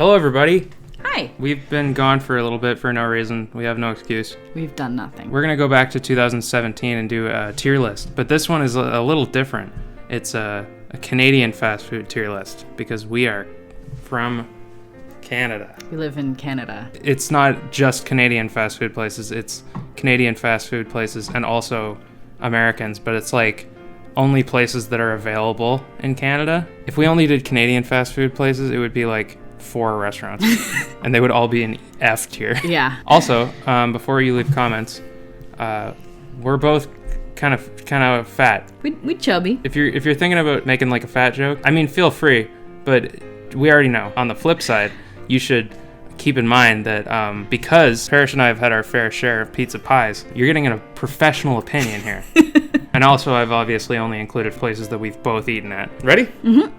Hello, everybody. Hi. We've been gone for a little bit for no reason. We have no excuse. We've done nothing. We're going to go back to 2017 and do a tier list, but this one is a little different. It's a Canadian fast food tier list because we are from Canada. We live in Canada. It's not just Canadian fast food places. It's Canadian fast food places and also Americans, but it's like only places that are available in Canada. If we only did Canadian fast food places, it would be like 4 restaurants and they would all be in F tier. Yeah. Also, before you leave comments, we're both kind of fat. We chubby. If you're thinking about making like a fat joke, I mean, feel free, but we already know. On the flip side, you should keep in mind that because Parrish and I have had our fair share of pizza pies, you're getting a professional opinion here. And also, I've obviously only included places that we've both eaten at. Ready? Mm-hmm.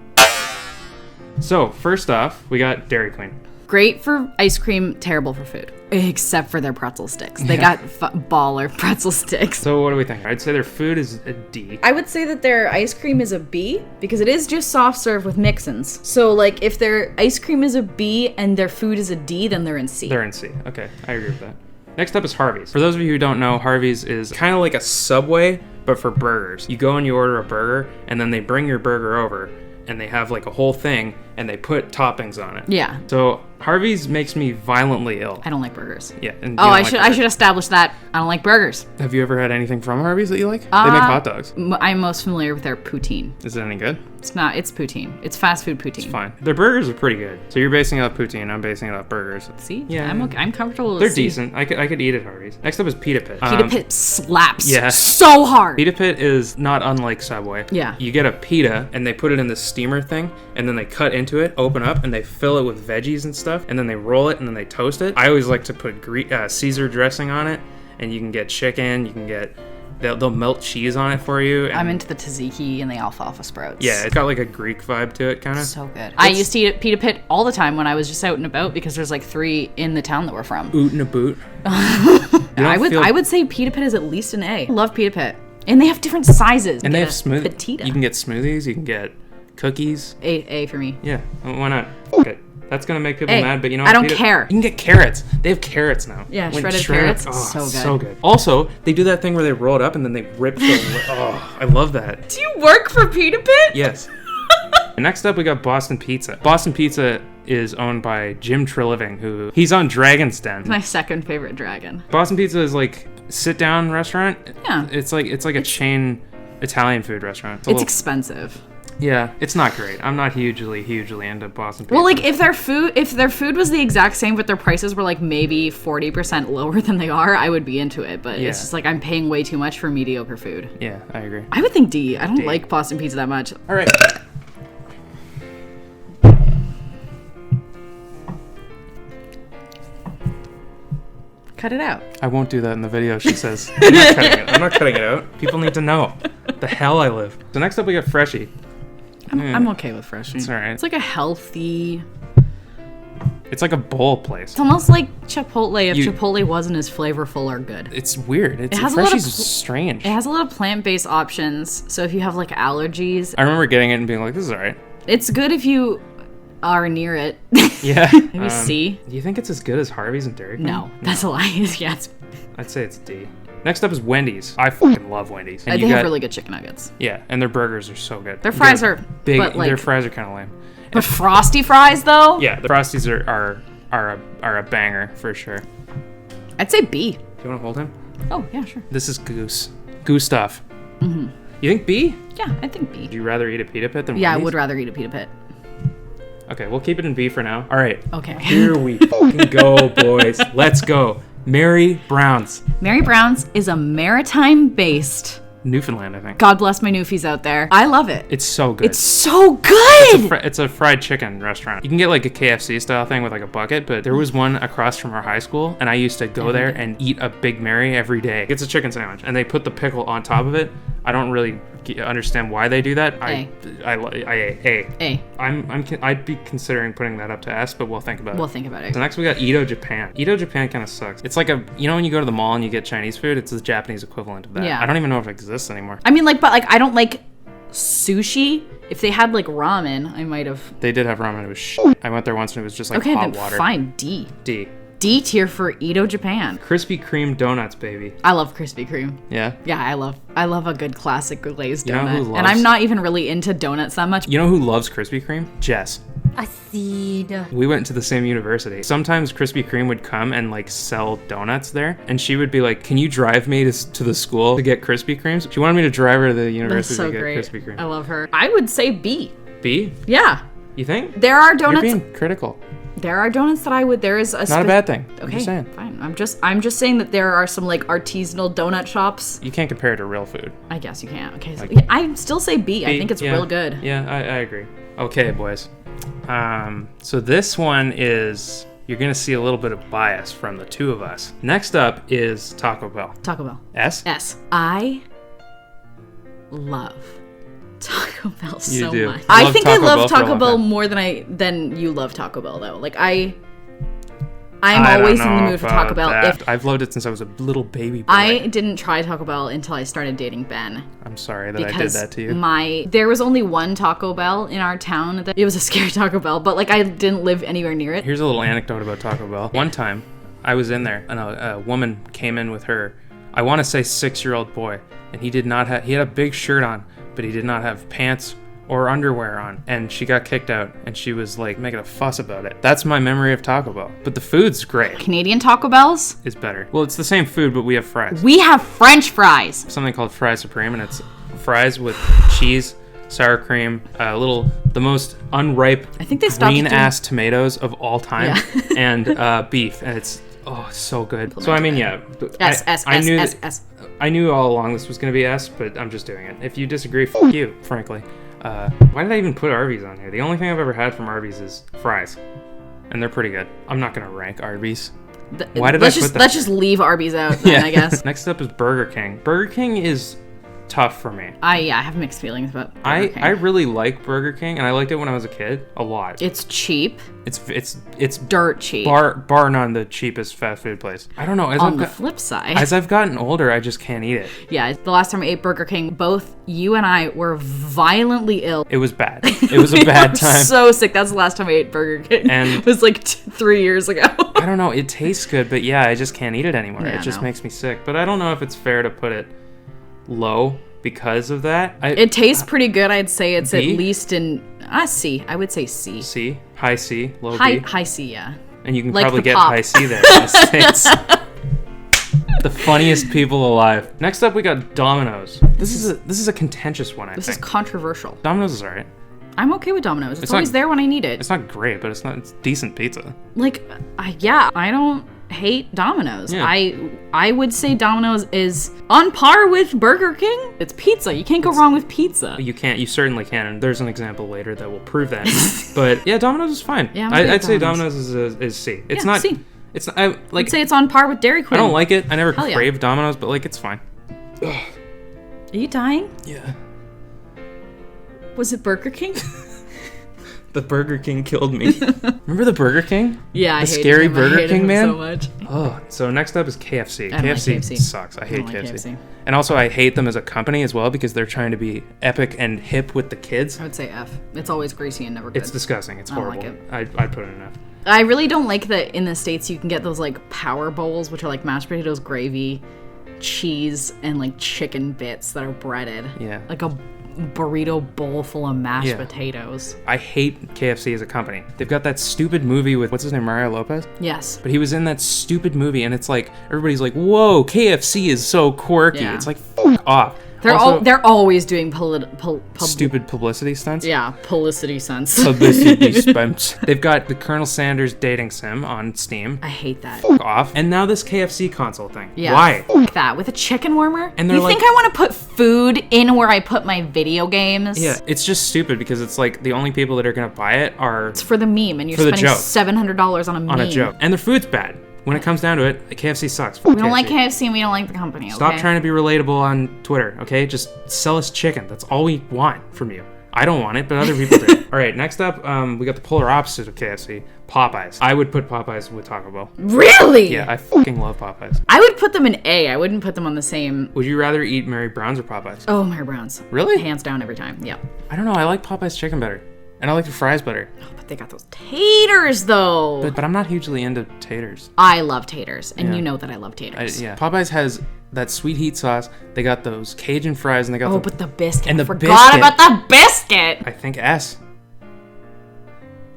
So, first off, we got Dairy Queen. Great for ice cream, terrible for food. Except for their pretzel sticks. They got baller pretzel sticks. So what do we think? I'd say their food is a D. I would say that their ice cream is a B because it is just soft serve with mix-ins. So like if their ice cream is a B and their food is a D, then they're in C. They're in C. Okay, I agree with that. Next up is Harvey's. For those of you who don't know, Harvey's is kind of like a Subway, but for burgers. You go and you order a burger, and then they bring your burger over, and they have like a whole thing, and they put toppings on it. Yeah. So Harvey's makes me violently ill. I don't like burgers. Yeah. And I should establish that. I don't like burgers. Have you ever had anything from Harvey's that you like? They make hot dogs. I'm most familiar with their poutine. Is it any good? It's not. It's poutine. It's fast food poutine. It's fine. Their burgers are pretty good. So you're basing it off poutine. I'm basing it off burgers. See? Yeah. I'm okay. I'm comfortable with They're C. decent. I could eat at Harvey's. Next up is Pita Pit. Pita Pit slaps. Yeah. So hard. Pita Pit is not unlike Subway. Yeah. You get a pita and they put it in the steamer thing and then they cut into it, open up, and they fill it with veggies and stuff, and then they roll it and then they toast it. I always like to put Caesar dressing on it, and you can get chicken, you can get... They'll melt cheese on it for you. I'm into the tzatziki and the alfalfa sprouts. Yeah, it's got like a Greek vibe to it, kind of. So good. I used to eat at Pita Pit all the time when I was just out and about because there's like 3 in the town that we're from. Oot and a boot. I would say Pita Pit is at least an A. I love Pita Pit. And they have different sizes. And they have smoothies. Petita. You can get smoothies, you can get cookies. A for me. Yeah, why not? Okay. That's gonna make people mad, but you know what? I don't care. You can get carrots. They have carrots now. Yeah, shredded carrots. Oh, so good. So good. Also, they do that thing where they roll it up and then they rip the... Oh, I love that. Do you work for Pita Pit? Yes. Next up, we got Boston Pizza. Boston Pizza is owned by Jim Treliving, he's on Dragon's Den. My second favorite dragon. Boston Pizza is like sit-down restaurant. Yeah. It's like a chain Italian food restaurant. It's expensive. Yeah, it's not great. I'm not hugely into Boston Pizza. Well, like if their food was the exact same, but their prices were like maybe 40% lower than they are, I would be into it. But it's just like I'm paying way too much for mediocre food. Yeah, I agree. I would think D. I don't like Boston Pizza that much. All right. Cut it out. I won't do that in the video, she says. I'm not cutting it out. People need to know the hell I live. So next up we got Freshie. I'm okay with Freshie. It's all right. It's like a healthy... It's like a bowl place. It's almost like Chipotle if Chipotle wasn't as flavorful or good. It's weird. Freshie's strange. It has a lot of plant-based options, so if you have like allergies... I remember getting it and being like, this is all right. It's good if you are near it. Yeah. Maybe C. Do you think it's as good as Harvey's and Dairy Queen? No, that's a lie. Yeah, I'd say it's D. Next up is Wendy's. I fucking love Wendy's. And they have really good chicken nuggets. Yeah, and their burgers are so good. Their fries are big. But like, their fries are kind of lame. But frosty fries though? Yeah, the Frosties are a banger for sure. I'd say B. Do you want to hold him? Oh yeah, sure. This is Goose stuff. Mm-hmm. You think B? Yeah, I think B. Would you rather eat a Pita Pit than Yeah, Wendy's? I would rather eat a Pita Pit. Okay, we'll keep it in B for now. All right. Okay. Here we fucking go, boys. Let's go. Mary Brown's. Mary Brown's is a maritime-based... Newfoundland, I think. God bless my Newfies out there. I love it. It's so good. It's so good! It's a fried chicken restaurant. You can get like a KFC style thing with like a bucket, but there was one across from our high school, and I used to go there and eat a Big Mary every day. It's a chicken sandwich, and they put the pickle on top of it. I don't really understand why they do that. A. I'd be considering putting that up to S, but we'll think about it. We'll think about it. So next we got Ido Japan. Ido Japan kind of sucks. It's like when you go to the mall and you get Chinese food, it's the Japanese equivalent of that. Yeah. I don't even know if it exists anymore. I mean, but I don't like sushi If they had like ramen, I might have. They did have ramen. It was I went there once and it was just like Okay, hot then water. fine. D. D. D tier for Ido Japan. Krispy Kreme donuts, baby. I love Krispy Kreme. Yeah? Yeah, I love a good classic glazed You know donut. who loves- And I'm not even really into donuts that much. You know who loves Krispy Kreme? Jess. Acid. We went to the same university. Sometimes Krispy Kreme would come and like sell donuts there, and she would be like, "Can you drive me to the school to get Krispy Kremes?" She wanted me to drive her to the That's university so to get great. Krispy Kreme. I love her. I would say B. B? Yeah. You think? There are donuts. You're being critical. There are donuts that I would. There is a Not a bad thing. I'm Okay, just saying. fine. I'm just saying that there are some like artisanal donut shops. You can't compare it to real food. I guess you can't. Okay, so Like- yeah, I still say B. I B, think it's yeah. real good. Yeah, I agree. Okay, boys. So this one is, you're gonna see a little bit of bias from the two of us. Next up is Taco Bell. Taco Bell. S? S. I love Taco Bell You so do. much. You I love think Taco I love Bell for a Taco long Bell time. more than you love Taco Bell though. Like I'm I don't always in the know mood for Taco about Bell. that. If I've loved it since I was a little baby boy. I didn't try Taco Bell until I started dating Ben. I'm sorry that I did Because that to you. there was only one Taco Bell in our town. It was a scary Taco Bell, but like I didn't live anywhere near it. Here's a little anecdote about Taco Bell. One time, I was in there, and a woman came in with her, I want to say 6-year-old boy, and he had a big shirt on, but he did not have pants or underwear on, and she got kicked out, and she was like making a fuss about it. That's my memory of Taco Bell. But the food's great. Canadian Taco Bells, It's better. Well, it's the same food, but we have fries. we have French fries. Something called Fry Supreme, and it's fries with cheese, sour cream, the most unripe I think they stopped green doing- ass tomatoes of all time, Yeah. and beef, and it's so good. So I mean, yeah, S S I S knew S that- S. I knew all along this was gonna be S, but I'm just doing it. If you disagree, you, frankly. Why did I even put Arby's on here? The only thing I've ever had from Arby's is fries, and they're pretty good. I'm not gonna rank Arby's. Why did let's I put just that let's there? just leave Arby's out then, I guess. Next up is Burger King. Burger King is tough for me. I have mixed feelings about Burger King. I really like Burger King, and I liked it when I was a kid a lot. It's cheap, It's dirt cheap. bar none the cheapest fast food place. I don't know. On the flip side, As I've gotten older, I just can't eat it. yeah, the last time I ate Burger King, both you and I were violently ill. It was bad. It was a bad time. So sick. That's the last time I ate Burger King. And- it was like 3 years ago. I don't know. It tastes good, but yeah, I just can't eat it anymore. Yeah, It just no. makes me sick. But I don't know if it's fair to put it low because of that. It tastes pretty good. I'd say it's B? at least in C. I would say C. C, high C, low High B, high C, yeah. and you can like probably the get pop. high C there in the States. The funniest people alive. Next up, we got Dominoes. This is a contentious one. I This think is controversial. Dominoes is alright. I'm okay with Domino's. It's not- always there when I need it. It's not great, but it's decent pizza. Like, I don't hate Domino's. Yeah. I would say Domino's is on par with Burger King. It's pizza. You can't go wrong with pizza. You certainly can, and there's an example later that will prove that. But yeah, Domino's is fine. Yeah, I'm okay I'd with say Domino's. Domino's is C. It's Yeah, not C. It's I like. I'd say it's on par with Dairy I Queen. don't like it. I never Hell yeah. crave Domino's, but like it's fine. Are you dying? Yeah. Was it Burger King? The Burger King killed me. Remember the Burger King? Yeah, I The hated scary him. Burger I hated King him man? so much. Oh, so next up is KFC. I don't like KFC, KFC. sucks. I hate don't like KFC. KFC. And also, I hate them as a company as well because they're trying to be epic and hip with the kids. I would say F. It's always greasy and never good. It's disgusting. It's I don't horrible. like it. I'd put it in F. I really don't like that in the States you can get those like power bowls, which are like mashed potatoes, gravy, cheese, and like chicken bits that are breaded. Yeah. Like a burrito bowl full of mashed Yeah. potatoes. I hate KFC as a company. They've got that stupid movie with, what's his name, Mario Lopez? Yes. But he was in that stupid movie, and it's like, everybody's like, whoa, KFC is so quirky. Yeah. It's like, fuck off. They're Also, they're always doing stupid publicity stunts. Yeah, publicity sense. Publicity stunts. They've got the Colonel Sanders dating sim on Steam. I hate that. Fuck off. And now this KFC console thing. Yeah. Why? Fuck that with a chicken warmer. And they're you like- think I want to put food in where I put my video games? Yeah, it's just stupid because it's like the only people that are gonna buy it are It's for the meme, and you're For the spending joke. $700 on a meme. on a joke. And their food's bad. When it comes down to it, KFC sucks. We don't like KFC, and we don't like the company. Stop okay? trying to be relatable on Twitter, okay? Just sell us chicken. That's all we want from you. I don't want it, but other people do. All right, next up, we got the polar opposite of KFC, Popeyes. I would put Popeyes with Taco Bell. Really? Yeah, I fucking love Popeyes. I would put them in A. I wouldn't put them on the same. Would you rather eat Mary Brown's or Popeyes? Oh, Mary Brown's. Really? Hands down every time. Yeah. I don't know. I like Popeyes chicken better. And I like the fries better. Oh, but they got those taters, though. But I'm not hugely into taters. I love taters, and you know that I love taters. Yeah. Popeyes has that sweet heat sauce. They got those Cajun fries, and they got but the biscuit. And the I forgot about the biscuit. I think S.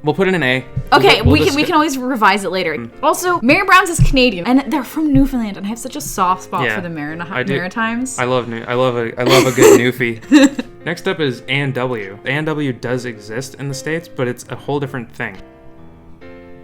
We'll put it in A. Okay, we can always revise it later. Also, Mary Brown's is Canadian, and they're from Newfoundland, and I have such a soft spot for the Maritimes. I love a good Newfie. Next up is A&W. A&W does exist in the States, but it's a whole different thing.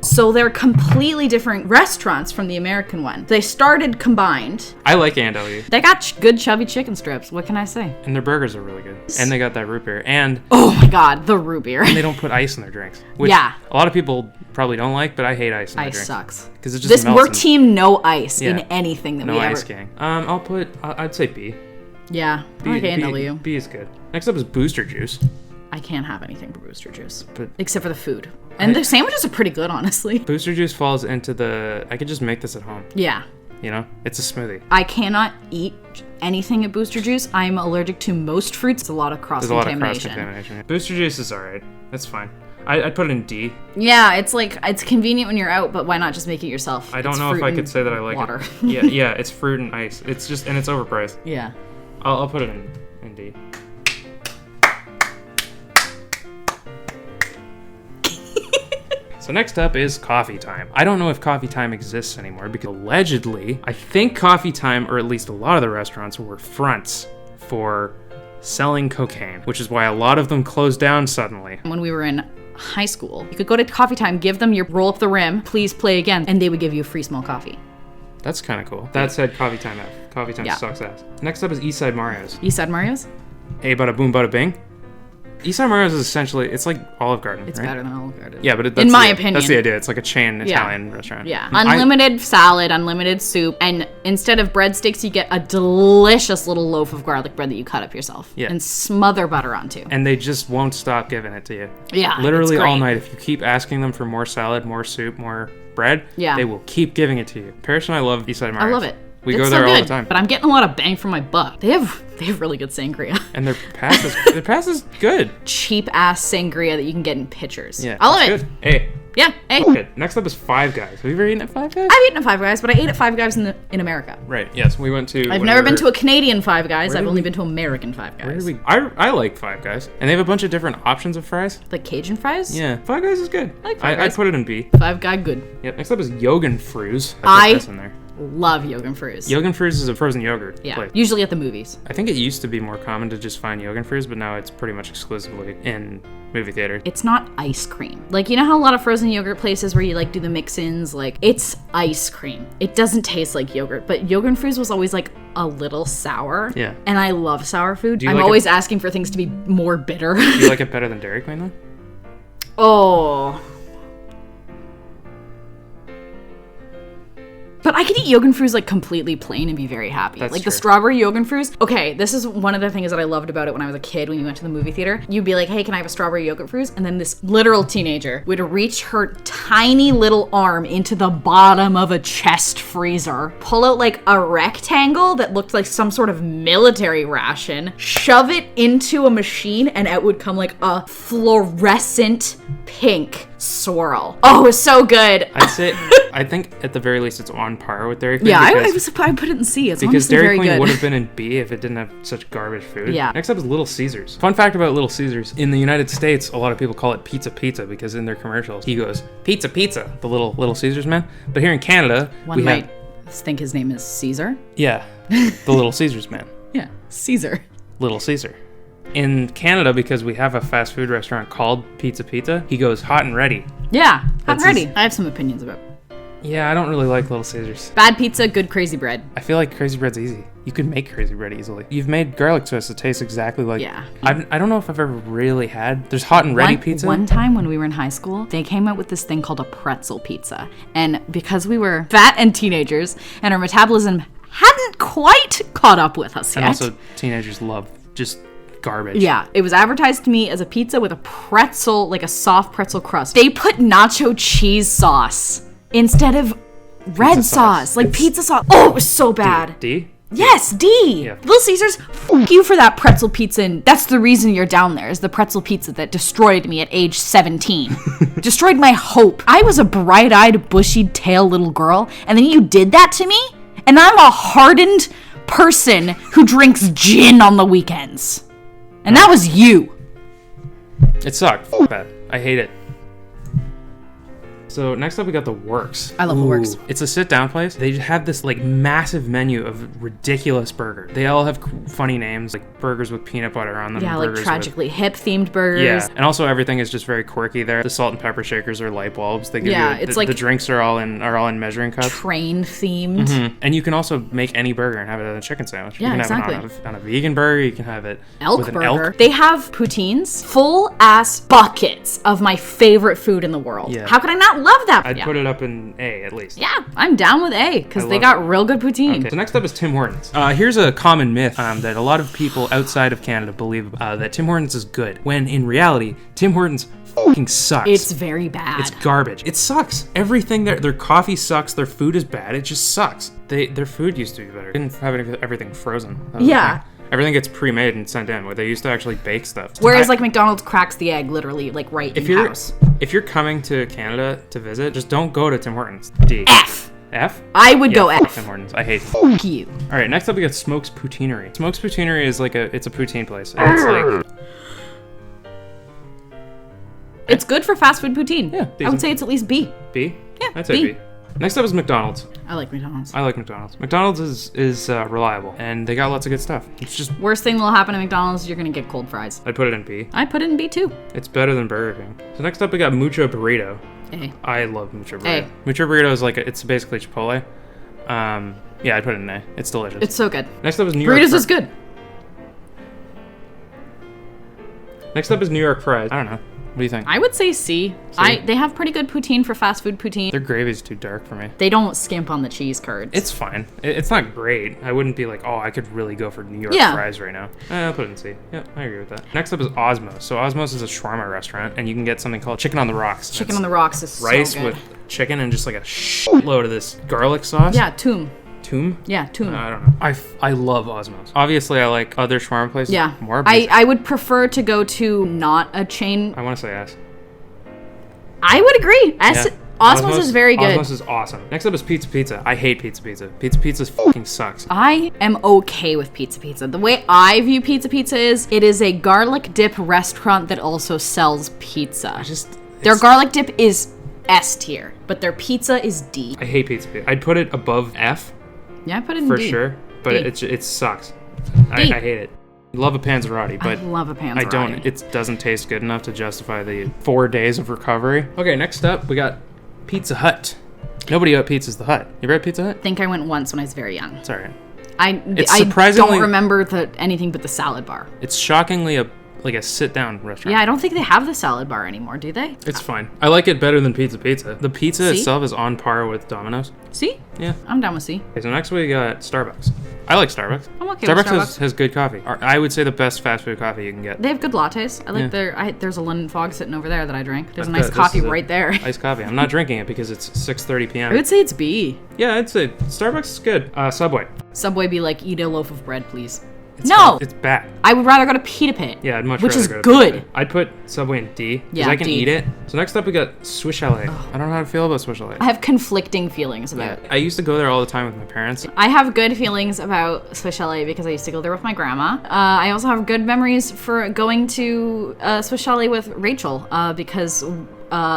So they're completely different restaurants from the American one. They started combined. I like A&W. They got good chubby chicken strips. What can I say? And their burgers are really good. And they got that root beer. And oh my god, the root beer. And they don't put ice in their drinks. Which a lot of people probably don't like, but I hate ice in my drinks. Ice sucks. Because it just melts. We're team no ice in anything that we ever. No ice gang. I'd say B. Yeah, I like A&W. B is good. Next up is Booster Juice. I can't have anything for Booster Juice, except for the food. And the sandwiches are pretty good, honestly. Booster Juice falls into I could just make this at home. Yeah. You know, it's a smoothie. I cannot eat anything at Booster Juice. I'm allergic to most fruits. There's a lot of cross-contamination. Booster Juice is alright. That's fine. I'd put it in D. Yeah, it's convenient when you're out, but why not just make it yourself? I don't know if I could say that I like water. it. Yeah, it's fruit and ice. It's overpriced. Yeah. I'll put it in D. So next up is Coffee Time. I don't know if Coffee Time exists anymore because allegedly, I think Coffee Time, or at least a lot of the restaurants, were fronts for selling cocaine, which is why a lot of them closed down suddenly. When we were in high school, you could go to Coffee Time, give them your roll up the rim, please play again, and they would give you a free small coffee. That's kind of cool. That said Coffee Time F. Coffee Time sucks ass. Next up is Eastside Mario's. Eastside Mario's? Hey, bada boom, bada bing. Eastside Mario's is essentially, it's like Olive Garden, It's right? better than Olive Garden. Yeah, but in my opinion. That's the idea. It's like a chain Italian restaurant. Yeah. Unlimited salad, unlimited soup, and instead of breadsticks, you get a delicious little loaf of garlic bread that you cut up yourself. Yeah. And smother butter onto. And they just won't stop giving it to you. Yeah. Literally all night. If you keep asking them for more salad, more soup, more bread, they will keep giving it to you. Parrish and I love Eastside Mario's. I love it. We go there all the time. But I'm getting a lot of bang for my buck. They have really good sangria. And their pasta's good. Cheap ass sangria that you can get in pitchers. Yeah. I love it. Good. Hey. Yeah, hey. Good. Next up is Five Guys. Have you ever eaten at Five Guys? I've eaten at Five Guys, but I ate at Five Guys in America. Right, yes. We went to... I've never been to a Canadian Five Guys. I've only been to American Five Guys. I like Five Guys. And they have a bunch of different options of fries. Like Cajun fries? Yeah. Five Guys is good. I like Five Guys. I'd put it in B. Five Guy good. Yep. Next up is Yogan Fruz. I love Yogan Fruz. Yogan Fruz is a frozen yogurt place. Usually at the movies. I think it used to be more common to just find Yogan Fruz, but now it's pretty much exclusively in movie theater. It's not ice cream. Like, you know how a lot of frozen yogurt places where you like do the mix-ins, like it's ice cream. It doesn't taste like yogurt, but Yogan Fruz was always like a little sour. Yeah. And I love sour food. I'm always asking for things to be more bitter. Do you like it better than Dairy Queen though? Oh. But I could eat Yogan Fruz like completely plain and be very happy. That's like true. The strawberry Yogan Fruz. Okay, this is one of the things that I loved about it when I was a kid when you went to the movie theater. You'd be like, hey, can I have a strawberry yogurt Fruz? And then this literal teenager would reach her tiny little arm into the bottom of a chest freezer, pull out like a rectangle that looked like some sort of military ration, shove it into a machine, and out would come like a fluorescent pink swirl. Oh, it was so good. I'd say, I think at the very least it's on par with Dairy Queen. Yeah, I put it in C. It's honestly Dairy very Queen good. would have been in B if it didn't have such garbage food. Yeah. Next up is Little Caesars. Fun fact about Little Caesars: in the United States, a lot of people call it Pizza Pizza because in their commercials he goes Pizza Pizza, the Little Caesars man. But here in Canada, One might think his name is Caesar. Yeah, the Little Caesars man. Yeah, Caesar. Little Caesar. In Canada, because we have a fast food restaurant called Pizza Pizza, he goes hot and ready. Yeah, hot and ready. I have some opinions about it. Yeah, I don't really like Little Caesars. Bad pizza, good crazy bread. I feel like crazy bread's easy. You can make crazy bread easily. You've made garlic twist that tastes exactly like... Yeah. I don't know if I've ever really had... There's hot and ready pizza. One time when we were in high school, they came out with this thing called a pretzel pizza. And because we were fat and teenagers, and our metabolism hadn't quite caught up with us yet. And also, teenagers love just garbage. Yeah, it was advertised to me as a pizza with a pretzel, like a soft pretzel crust. They put nacho cheese sauce instead of red sauce, like pizza sauce. Oh, it was so bad. D? Yes, D. Yeah. Little Caesars, fuck you for that pretzel pizza. And that's the reason you're down there, is the pretzel pizza that destroyed me at age 17. Destroyed my hope. I was a bright-eyed, bushy-tailed little girl, and then you did that to me? And I'm a hardened person who drinks gin on the weekends. And that was you. It sucked. F that. I hate it. So next up we got the Works. I love the Works. It's a sit-down place. They have this like massive menu of ridiculous burgers. They all have funny names, like burgers with peanut butter on them. Yeah, like burgers tragically hip-themed burgers. Yeah, and also everything is just very quirky there. The salt and pepper shakers are light bulbs. They give you it's like the drinks are all in measuring cups. Train-themed. And you can also make any burger and have it in a chicken sandwich. You Yeah, can exactly. have it on a vegan burger. You can have it with an Burger. elk. They have poutines, full-ass buckets of my favorite food in the world. Yeah. How could I not love that? I'd put it up in A at least. Yeah, I'm down with A, because they love got real good poutine. Okay, so next up is Tim Hortons. Here's a common myth that a lot of people outside of Canada believe that Tim Hortons is good, when in reality, Tim Hortons fucking sucks. It's very bad. It's garbage. It sucks. Everything there, their coffee sucks, their food is bad, it just sucks. Their food used to be better. They didn't have everything frozen. That was the Yeah. thing. Everything gets pre-made and sent in, where they used to actually bake stuff. Whereas like McDonald's cracks the egg literally like right in house. If you're coming to Canada to visit, just don't go to Tim Hortons. D. F. F? I would go fuck F. Tim Hortons. I hate it. Fuck you. All right, next up we got Smokes Poutinery. Smokes Poutinery is like it's a poutine place. And it's like It's good for fast food poutine. Yeah, I decent. would say it's at least B. B. Yeah, I'd say B. Next up is McDonald's. I like McDonald's. I like McDonald's. McDonald's is reliable, and they got lots of good stuff. It's just Worst thing that'll happen at McDonald's, you're gonna get cold fries. I'd put it in B. I put it in B too. It's better than Burger King. So next up we got Mucho Burrito. A. I love Mucho Burrito. A. Mucho Burrito is like it's basically Chipotle. Yeah, I'd put it in A. It's delicious. It's so good. Next up is New York. Burritos is good. Next up is New York fries. I don't know. What do you think? I would say C. They have pretty good poutine for fast food poutine. Their gravy's too dark for me. They don't skimp on the cheese curds. It's fine. It's not great. I wouldn't be like, oh, I could really go for New York fries right now. I'll put it in C. Yeah, I agree with that. Next up is Osmo. So Osmo's is a shawarma restaurant, and you can get something called Chicken on the Rocks. Chicken on the Rocks is rice so good. with chicken and just like a shitload of this garlic sauce. Yeah, toom. Toom? Yeah, toom. I don't know. I love Osmo's. Obviously, I like other shawarma places Yeah. more. But I would prefer to go to not a chain. I want to say S. I would agree. S. Yeah. Osmos is very good. Osmos is awesome. Next up is Pizza Pizza. I hate Pizza Pizza. Pizza Pizza fucking sucks. I am okay with Pizza Pizza. The way I view Pizza Pizza is, it is a garlic dip restaurant that also sells pizza. Their garlic dip is S tier, but their pizza is D. I hate Pizza Pizza. I'd put it above F Yeah, I put it in for D. sure, but D. it sucks. I D. hate it. Love a panzerotti, but I love a panzerotti. I don't. It doesn't taste good enough to justify the 4 days of recovery. Okay, next up we got Pizza Hut. Nobody out pizzas the Hut. You ever had Pizza Hut? I think I went once when I was very young. It's alright. I surprisingly- don't remember anything but the salad bar. It's shockingly a sit-down restaurant. Yeah, I don't think they have the salad bar anymore, do they? It's fine. I like it better than Pizza Pizza. The pizza See? itself is on par with Domino's. See? Yeah. I'm down with C. Okay, so next we got Starbucks. I like Starbucks. I'm okay with Starbucks. Has good coffee. I would say the best fast food coffee you can get. They have good lattes. I like Yeah. there's a London Fog sitting over there that I drank. There's a But nice this coffee is a right there. Iced coffee. I'm not drinking it because it's 6:30 p.m. I would say it's B. Yeah, I'd say Starbucks is good. Subway. Subway be like, eat a loaf of bread, please. It's No! It's bad. I would rather go to Pita Pit. Yeah, I'd much Which rather is go to good. Pizza. I'd put Subway in D because Yeah, I can D. eat it. So next up we got Swiss Chalet. I don't know how to feel about Swiss Chalet. I have conflicting feelings about it. I used to go there all the time with my parents. I have good feelings about Swiss Chalet because I used to go there with my grandma. I also have good memories for going to Swiss Chalet with Rachel because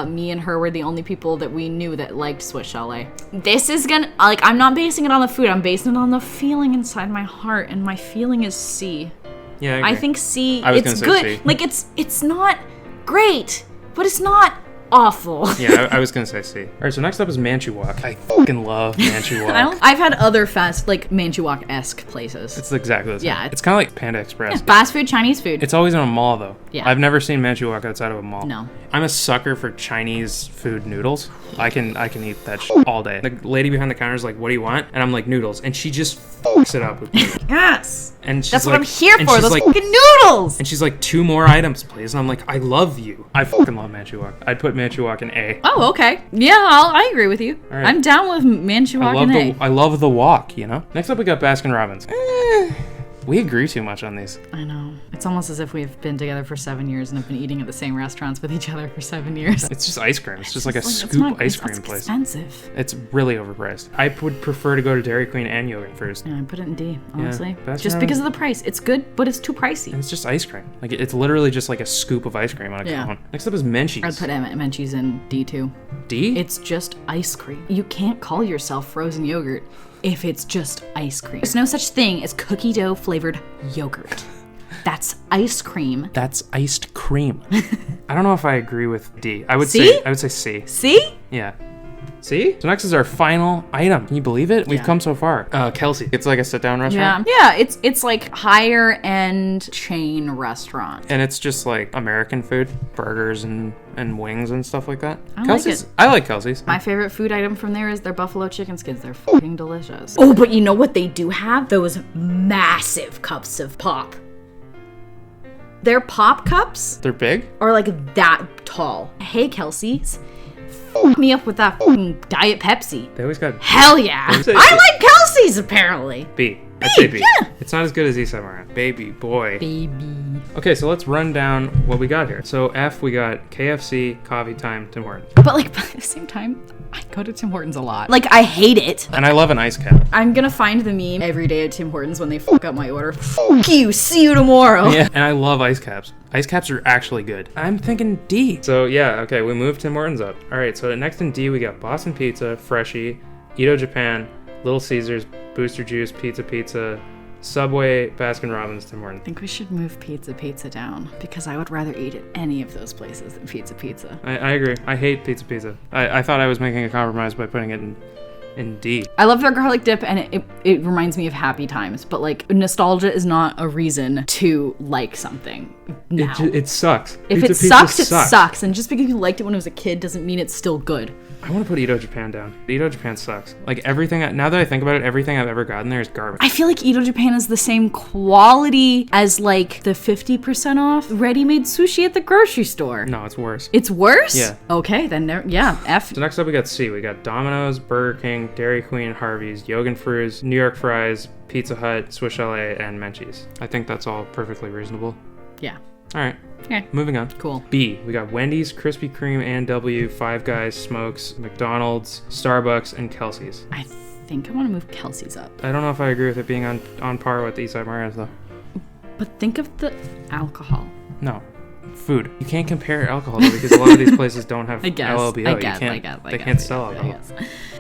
me and her were the only people that we knew that liked Swiss Chalet. This is gonna, I'm not basing it on the food, I'm basing it on the feeling inside my heart, and my feeling is C. Yeah, I think C, I was it's gonna say good. C. It's not great, but it's not awful. Yeah, I was gonna say C. All right, so next up is Manchu Walk. I fucking love Manchu Walk. I've had other Manchu Walk-esque places. It's exactly the same. Yeah. It's kind of like Panda Express. Fast food, Chinese food. It's always in a mall though. Yeah. I've never seen Manchu Walk outside of a mall. No. I'm a sucker for Chinese food noodles. I can eat that all day. The lady behind the counter is like, "What do you want?" And I'm like, "Noodles," and she just f***s it up with me. Yes. And she's That's like, what I'm here and for, she's those like, fucking noodles! and she's like, 2 more items, please. And I'm like, I love you. I fucking love Manchu Walk. I'd put Manchu Walk in A. Oh, okay. Yeah, I agree with you. All right. I'm down with Manchu Walk and A. I love the walk, you know? Next up, we got Baskin Robbins. We agree too much on these. I know. It's almost as if we've been together for 7 years and have been eating at the same restaurants with each other for 7 years. It's just ice cream. It's just like a It's scoop ice cream it's place. expensive. It's really overpriced. I would prefer to go to Dairy Queen and Yogurt first. Yeah, I put it in D, honestly. Baskin Just because of the price. It's good, but it's too pricey. And it's just ice cream. Like, it's literally just like a scoop of ice cream on a cone. Next up is Menchie's. I'd put Menchie's in D too. D? It's just ice cream. You can't call yourself frozen yogurt if it's just ice cream. There's no such thing as cookie dough flavored yogurt. That's ice cream. That's iced cream. I don't know if I agree with D. I would C? say C. See? Yeah. See? So next is our final item. Can you believe it? We've come so far. Kelsey. It's like a sit-down restaurant. Yeah, it's like higher end chain restaurant. And it's just like American food, burgers and wings and stuff like that. I like Kelsey's. it. I like Kelsey's. My favorite food item from there is their buffalo chicken skins. They're fucking delicious. Oh, but you know what they do have? Those massive cups of pop. Their pop cups They're big? are like that tall. Hey, Kelsey's. F me up with that fucking Diet Pepsi. They always got Hell yeah. Say- I like Kelsey's apparently. B. I'd say B. yeah. It's not as good as Eastside Market. Baby boy. Baby. Okay, so let's run down what we got here. So F, we got KFC, Coffee Time, Tim Hortons. But like at the same time, I go to Tim Hortons a lot. Like I hate it. And I love an ice cap. I'm gonna find the meme every day at Tim Hortons when they fuck up my order. Fuck you, see you tomorrow. Yeah, and I love ice caps. Ice caps are actually good. I'm thinking D. So yeah, okay, we moved Tim Hortons up. All right, so next in D, we got Boston Pizza, Freshie, Ido Japan, Little Caesars, Booster Juice, Pizza, Subway, Baskin Robbins, Tim Hortons. I think we should move Pizza down because I would rather eat at any of those places than Pizza. I agree. I hate Pizza. I thought I was making a compromise by putting it in D. I love their garlic dip and it reminds me of happy times, but like nostalgia is not a reason to like something now. It sucks. If Pizza it sucks, it sucks. And just because you liked it when it was a kid doesn't mean it's still good. I want to put Ido Japan down. Ido Japan sucks. Like everything, now that I think about it, everything I've ever gotten there is garbage. I feel like Ido Japan is the same quality as like the 50% off ready-made sushi at the grocery store. No, it's worse. It's worse? Yeah. Okay, then F. So next up we got C. We got Dominoes, Burger King, Dairy Queen, Harvey's, Yogan Fruz, New York Fries, Pizza Hut, Swiss Chalet, and Menchie's. I think that's all perfectly reasonable. Yeah. All right. Okay. Moving on. Cool. B. We got Wendy's, Krispy Kreme, A&W, Five Guys, Smokes, McDonald's, Starbucks, and Kelsey's. I think I want to move Kelsey's up. I don't know if I agree with it being on par with Eastside Mario's though. But think of the alcohol. No. Food. You can't compare alcohol though because a lot of these places don't have I guess. LLBO. They can't sell alcohol.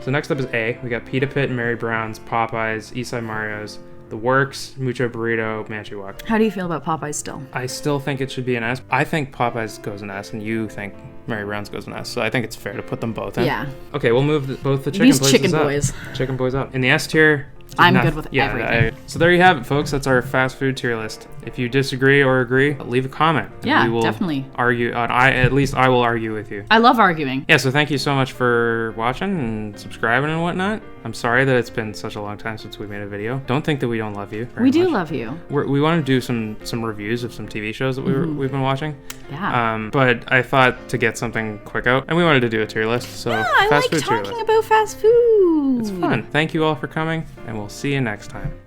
So next up is A. We got Pita Pit, Mary Brown's, Popeyes, Eastside Mario's, The Works, Mucho Burrito, Manchu Walk. How do you feel about Popeyes still? I still think it should be an S. I think Popeyes goes an S, and you think Mary Brown's goes an S. So I think it's fair to put them both in. Yeah. Okay, we'll move both the chicken These places chicken up. boys. Chicken boys up. In the S tier, I'm good with everything. So there you have it, folks. That's our fast food tier list. If you disagree or agree, leave a comment. And Yeah, we will definitely. argue. At least I will argue with you. I love arguing. Yeah, so thank you so much for watching and subscribing and whatnot. I'm sorry that it's been such a long time since we made a video. Don't think that we don't love you. We do much. love you. We want to do some reviews of some TV shows that we've been watching. Yeah. But I thought to get something quick out, and we wanted to do a tier list. So I fast like food tier talking list. about fast food. It's fun. Thank you all for coming, and we'll see you next time.